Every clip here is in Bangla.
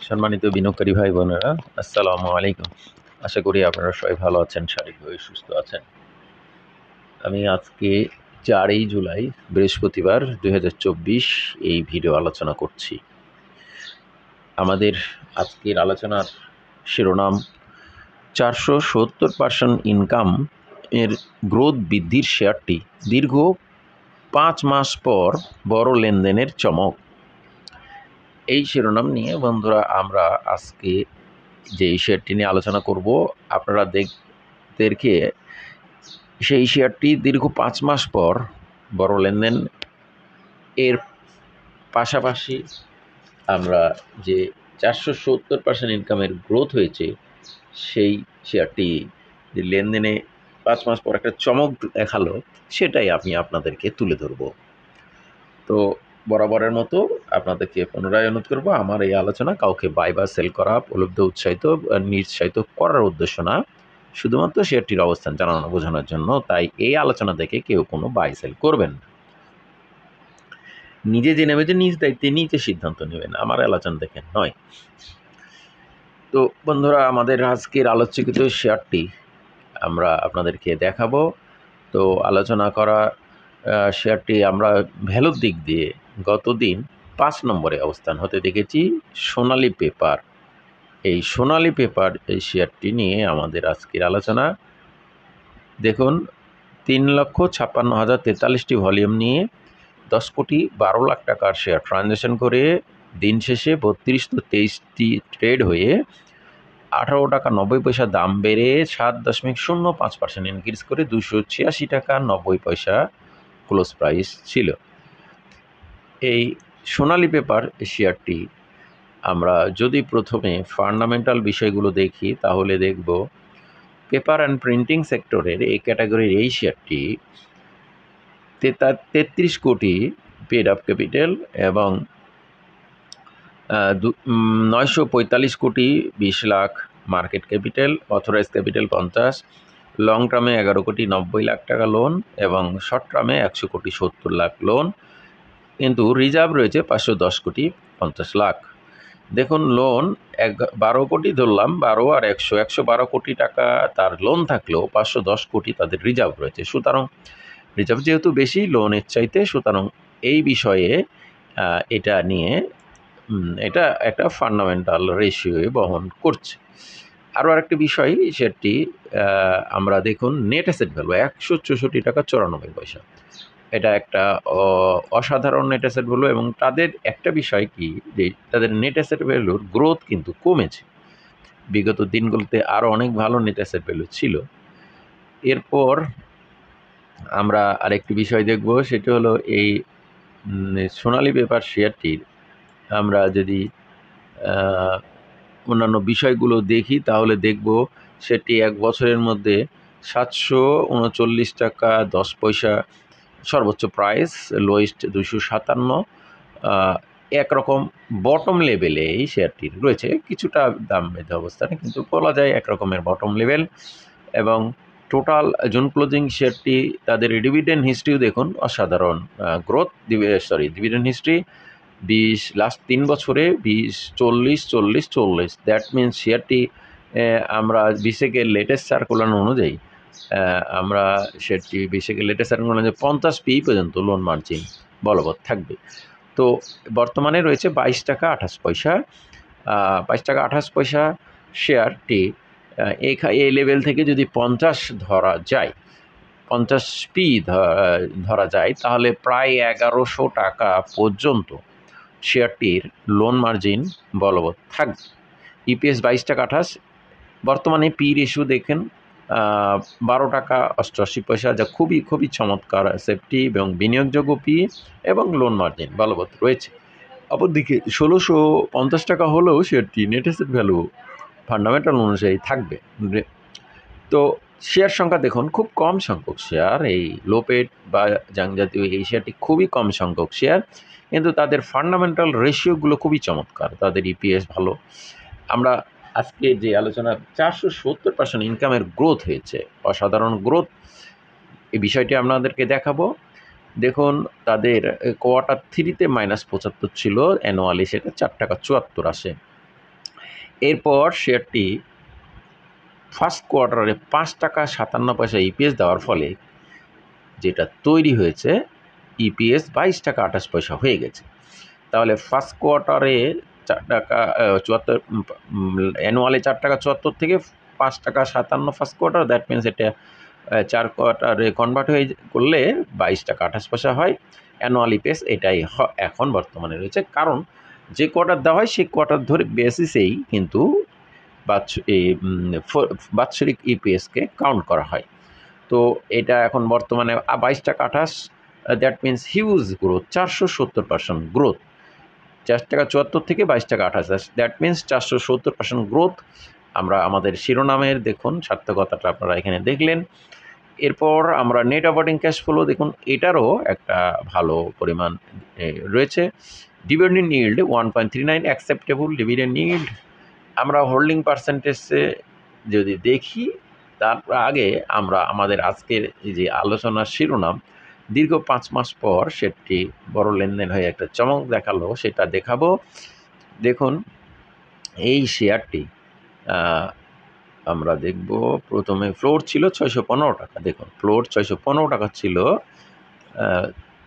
সম্মানিত বিনিয়োগকারী ভাই বোনেরা, আসসালামু আলাইকুম। আশা করি আপনারা সবাই ভালো আছেন, শারীরিকভাবে সুস্থ আছেন। আমি আজকে 4ই জুলাই বৃহস্পতিবার 2024 এই ভিডিও আলোচনা করছি। আমাদের আজকের আলোচনার শিরোনাম 470% ইনকাম এর গ্রোথ বৃদ্ধির শেয়ারটি দীর্ঘ 5 মাস পর বড় লেনদেনের চমক। এই শিরোনাম নিয়ে বন্ধুরা আমরা আজকে যে শেয়ারটি নিয়ে আলোচনা করব, আপনারা দেখতে সেই শেয়ারটি দীর্ঘ 5 মাস পর বড় লেনদেন এর পাশাপাশি আমরা যে 470% ইনকামের গ্রোথ হয়েছে সেই শেয়ারটি যে লেনদেনে 5 মাস পর একটা চমক দেখালো, সেটাই আমি আপনাদেরকে তুলে ধরব। তো বরাবরের মতো আপনাদেরকে পুনরায় অনুরোধ করবো, আমার এই আলোচনা কাউকে বাই বা সেল করা, উপলব্ধ নিরুৎসাহিত করার উদ্দেশ্য না, শুধুমাত্র শেয়ারটির অবস্থান জানানো বোঝানোর জন্য। তাই এই আলোচনা দেখে কেউ কোনো বাই সেল করবেন না। নিজে জেনে বুঝে নিজ দায়িত্বে নিজে সিদ্ধান্ত নেবেন, আমার আলোচনা দেখে নয়। তো বন্ধুরা, আমাদের আজকের আলোচিত শেয়ারটি আমরা আপনাদেরকে দেখাবো। তো আলোচনা করা শেয়ারটি আমরা ভ্যালুর দিক দিয়ে গতদিন 5 নম্বরে অবস্থান হতে দেখেছি সোনালী পেপার। এই সোনালী পেপার এই শেয়ারটি নিয়ে আমাদের আজকের আলোচনা। দেখুন, 3,56,043টি ভলিউম নিয়ে 10 কোটি 12 লাখ টাকার শেয়ার ট্রানজ্যাকশন করে দিন শেষে 3223টি ট্রেড হয়ে 18 টাকা 90 পয়সা দাম বেড়ে 7.05% ইনক্রিজ করে 286 টাকা 90 পয়সা ক্লোজ প্রাইস ছিল। এই সোনালী পেপার শেয়ারটি আমরা যদি প্রথমে ফান্ডামেন্টাল বিষয়গুলো দেখি, তাহলে দেখব পেপার অ্যান্ড প্রিন্টিং সেক্টরের এই ক্যাটাগরির এই শেয়ারটি 33 কোটি পেড আপ ক্যাপিটাল এবং 945 কোটি 20 lakh market capital, authorize capital 50, long টার্মে 11 কোটি 90 লাখ টাকা লোন এবং শর্ট টার্মে 100 কোটি 70 লাখ লোন, কিন্তু রিজার্ভ রয়েছে 510 কোটি 50 লাখ। দেখুন, লোন 12 কোটি ধরলাম, 12 আর 112 কোটি টাকা তার লোন থাকলেও 510 কোটি তাদের রিজার্ভ রয়েছে। সুতরাং রিজার্ভ যেহেতু বেশি লোনের চাইতে, সুতরাং এই বিষয়ে এটা নিয়ে এটা একটা ফান্ডামেন্টাল রেশিও বহন করছে। আরও আরেকটি বিষয়, সেটি আমরা দেখুন নেট অ্যাসেট ভ্যালু 164 টাকা 94 পয়সা। এটা একটা অসাধারণ নেট অ্যাসেট ভ্যালু, এবং তাদের একটা বিষয় কি, যে তাদের নেট অ্যাসেট ভ্যালুর গ্রোথ কিন্তু কমেছে। বিগত দিনগুলোতে আরও অনেক ভালো নেট অ্যাসেট ভ্যালু ছিল। এরপর আমরা আরেকটি বিষয় দেখব, সেটি হলো এই সোনালী পেপার শেয়ারটির আমরা যদি অন্যান্য বিষয়গুলো দেখি, তাহলে দেখব সেটি 1 বছরের মধ্যে 739 টাকা 10 পয়সা সর্বোচ্চ প্রাইস, লোয়েস্ট 257। একরকম বটম লেভেলে এই শেয়ারটির রয়েছে, কিছুটা দাম বেঁধে অবস্থানে, কিন্তু বলা যায় একরকমের বটম লেভেল। এবং টোটাল জুন ক্লোজিং শেয়ারটি তাদের ডিভিডেন্ড হিস্ট্রিও দেখুন, অসাধারণ গ্রোথ। ডিভিডেন্ড হিস্ট্রি লাস্ট 3 বছরে 20, 40, 40, 40। দ্যাট মিনস শেয়ারটি আমরা বিশেকের লেটেস্ট সার্কুলার অনুযায়ী আমরা শেয়ারটি বিশেকের লেটেস্ট সার্কুলার অনুযায়ী 50 পি পর্যন্ত লোন মার্জিন বলবৎ থাকবে। তো বর্তমানে রয়েছে 22 টাকা 28 পয়সা। 22 টাকা 28 পয়সা শেয়ারটি এই লেভেল থেকে যদি 50 ধরা যায়, 50 পি ধরা যায়, তাহলে প্রায় 1100 টাকা পর্যন্ত শেয়ারটির লোন মার্জিন বলবৎ থাকবে। ইপিএস 22 টাকা 28। বর্তমানে পি রেশিও দেখেন 12 টাকা 88 পয়সা, যা খুবই খুবই চমৎকার সেফটি এবং বিনিয়োগযোগ্য পি এবং লোন মার্জিন বলবৎ রয়েছে। অপরদিকে 1650 টাকা হলেও শেয়ারটি নেট অ্যাসেট ভ্যালু ফান্ডামেন্টাল অনুযায়ী থাকবে। তো শেয়ার সংখ্যা দেখুন, খুব কম সংখ্যক শেয়ার, এই লোপেড বা জাং জাতীয় এই শেয়ারটি খুবই কম সংখ্যক শেয়ার, কিন্তু তাদের ফান্ডামেন্টাল রেশিওগুলো খুবই চমৎকার, তাদের ইপিএস ভালো। আমরা আজকে যে আলোচনা 470% ইনকামের গ্রোথ হয়েছে, অসাধারণ গ্রোথ, এই বিষয়টি আপনাদেরকে দেখাবো। দেখুন, তাদের কোয়ার্টার 3-তে -75 ছিল, অ্যানুয়ালি সেটা 4 টাকা 74 আসে। এরপর শেয়ারটি ফার্স্ট কোয়ার্টারে 5 টাকা 57 পয়সা ইপিএস দেওয়ার ফলে যেটা তৈরি হয়েছে ইপিএস 22 টাকা 28 পয়সা হয়ে গেছে। তাহলে ফার্স্ট কোয়ার্টারে 4 টাকা 74, অ্যানুয়ালি 4 টাকা 74 থেকে 5 টাকা 57 ফার্স্ট কোয়ার্টার, দ্যাট মিনস এটা 4 কোয়ার্টারে কনভার্ট হয়ে করলে 22 টাকা 28 পয়সা হয়। অ্যানুয়াল ইপিএস এটাই এখন বর্তমানে রয়েছে, কারণ যে কোয়ার্টার দেওয়া হয় সেই কোয়ার্টার ধরে বেসিসেই কিন্তু বাৎসরিক ইপিএসকে কাউন্ট করা হয়। তো এটা এখন বর্তমানে 22 টাকা 28, that means huge growth, 470% growth. 4 টাকা 74 থেকে 22 টাকা 28, দ্যাট মিনস 470% গ্রোথ। আমরা আমাদের শিরোনামের দেখুন সার্থকতাটা আপনারা এখানে দেখলেন। এরপর আমরা নেট অপারেটিং ক্যাশ ফ্লো দেখুন, এটারও একটা ভালো পরিমাণ রয়েছে। Dividend yield 1.39 acceptable dividend yield. আমরা হোল্ডিং পার্সেন্টেজে যদি দেখি, তার আগে আমরা আমাদের আজকের যে আলোচনার শিরোনাম দীর্ঘ 5 মাস পর সেটি বড় লেনদেন হয়ে একটা চমক দেখালো, সেটা দেখাবো। দেখুন এই শেয়ারটি আমরা দেখব, প্রথমে ফ্লোর ছিল 615 টাকা। দেখুন ফ্লোর 615 টাকা ছিল,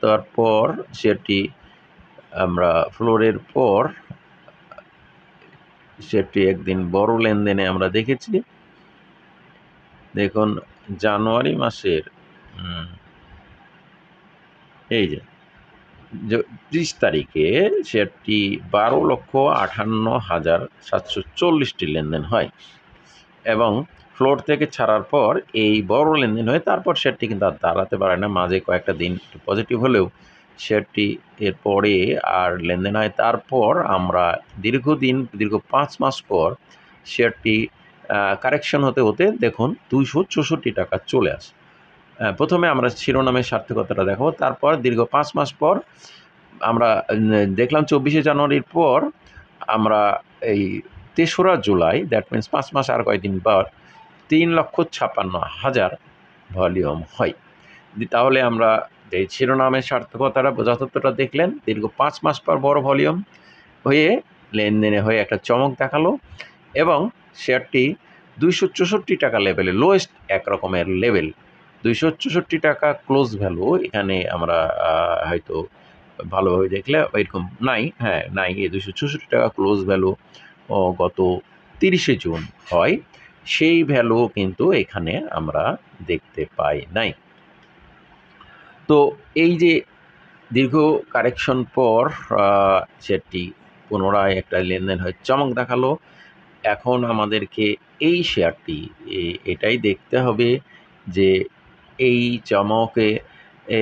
তারপর শেয়ারটি আমরা ফ্লোরের পর সেটি একদিন বড় লেনদেনে আমরা দেখেছি। দেখুন জানুয়ারি মাসের এই যে 30 তারিখে শেয়ারটি 12,58,740টি লেনদেন হয় এবং ফ্লোর থেকে ছাড়ার পর এই বড় লেনদেন হয়ে তারপর শেয়ারটি কিন্তু আর দাঁড়াতে পারে না। মাঝে কয়েকটা দিন পজিটিভ হলেও শেয়ারটি এরপরে আর লেনদেন হয়। তারপর আমরা দীর্ঘ 5 মাস পর শেয়ারটি কারেকশন হতে হতে দেখুন 264 টাকা চলে আসে। প্রথমে আমরা শিরোনামের সার্থকতাটা দেখাবো, তারপর দীর্ঘ 5 মাস পর আমরা দেখলাম 24শে জানুয়ারির পর আমরা এই 3রা জুলাই, দ্যাট মিনস 5 মাস আর কয়েকদিন পর 3,56,000 ভলিউম হয়। তাহলে আমরা এই শিরোনামের সার্থকতাটা যথার্থটা দেখলেন। দীর্ঘ 5 মাস পর বড় ভলিউম হয়ে লেনদেনে হয়ে একটা চমক দেখালো এবং শেয়ারটি 264 টাকা লেভেলে, লোয়েস্ট এক রকমের লেভেল 264 টাকা ক্লোজ ভ্যালু। এখানে আমরা হয়তো ভালোভাবে দেখলে এরকম নাই, হ্যাঁ নাই, এই 264 টাকা ক্লোজ ভ্যালু গত 30শে জুন হয়, সেই ভ্যালু কিন্তু এখানে আমরা দেখতে পাই নাই। তো এই যে দীর্ঘ কারেকশন পর শেয়ারটি পুনরায় একটা লেনদেন হয়ে চমক দেখালো। এখন আমাদেরকে এই শেয়ারটি এটাই দেখতে হবে যে এই চমকে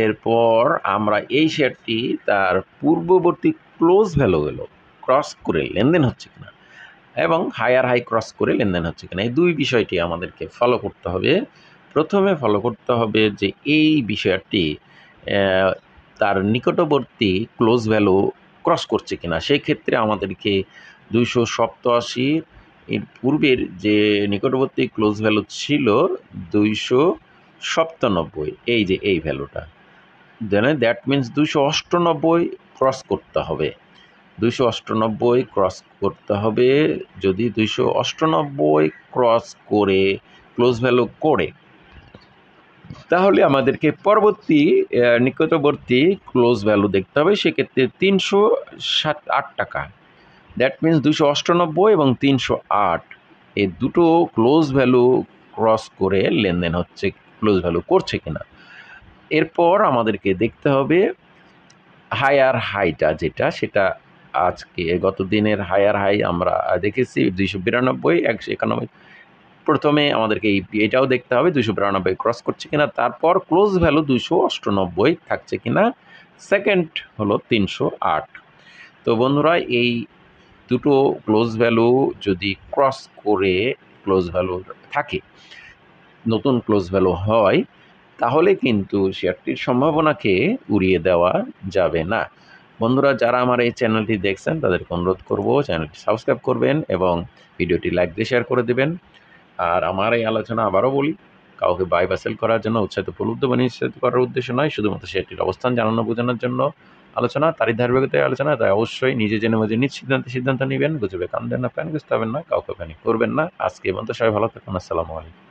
এরপর আমরা এই শেয়ারটি তার পূর্ববর্তী ক্লোজ ভ্যালুগুলো ক্রস করে লেনদেন হচ্ছে কিনা এবং হায়ার হাই ক্রস করে লেনদেন হচ্ছে কিনা, এই দুই বিষয়টি আমাদেরকে ফলো করতে হবে। প্রথমে ফলো করতে হবে যে এই বিষয়টি তার নিকটবর্তী ক্লোজ ভ্যালু ক্রস করছে কিনা। সেই ক্ষেত্রে আমাদেরকে 287 এর পূর্বের যে নিকটবর্তী ক্লোজ ভ্যালু ছিল 297, এই যে এই ভ্যালুটা, দ্যাট মিনস 298 ক্রস করতে হবে। 298 ক্রস করতে হবে। যদি 298 ক্রস করে ক্লোজ ভ্যালু করে, তাহলে আমাদেরকে পরবর্তী নিকটবর্তী ক্লোজ ভ্যালু দেখতে হবে। সেক্ষেত্রে 308 টাকা, দ্যাট মিনস 298 এবং 308 এই দুটো ক্লোজ ভ্যালু ক্রস করে লেনদেন হচ্ছে, ক্লোজ ভ্যালু করছে কিনা। এরপর আমাদেরকে দেখতে হবে হায়ার হাইটা যেটা, সেটা আজকে গত দিনের হায়ার হাই আমরা দেখেছি 292, 191। প্রথমে আমাদেরকে এটাও দেখতে হবে 292 ক্রস করছে কিনা, তারপর ক্লোজ ভ্যালু 298 থাকছে কিনা, সেকেন্ড হলো 308। তো বন্ধুরা এই দুটো ক্লোজ ভ্যালু যদি ক্রস করে ক্লোজ ভ্যালু থাকে, নতুন ক্লোজ ভ্যালু হয়, তাহলে কিন্তু শেয়ারটির সম্ভাবনাকে উড়িয়ে দেওয়া যাবে না। বন্ধুরা যারা আমার এই চ্যানেলটি দেখছেন তাদেরকে অনুরোধ করব চ্যানেলটি সাবস্ক্রাইব করবেন এবং ভিডিওটি লাইক দিয়ে শেয়ার করে দেবেন। আর আমার এই আলোচনা আবারও বলি, কাউকে বাই বা সেল করার জন্য, উৎসাহিত প্রলুব্ধ বা নিশ্চিত করার উদ্দেশ্য নয়, শুধুমাত্র শেয়ারটির অবস্থান জানানো বোঝানোর জন্য। আলোচনা, তারই ধারাবাহিকতায় আলোচনা। তাই অবশ্যই নিজে জেনে বুঝে নিজ সিদ্ধান্তে নেবেন। গুজবে কান দেন না, কান বুঝতে হবেন না, কাউকে প্যানিক করবেন না। আজকে এই পর্যন্ত, সবাই ভালো থাকুন। আসসালামু আলাইকুম।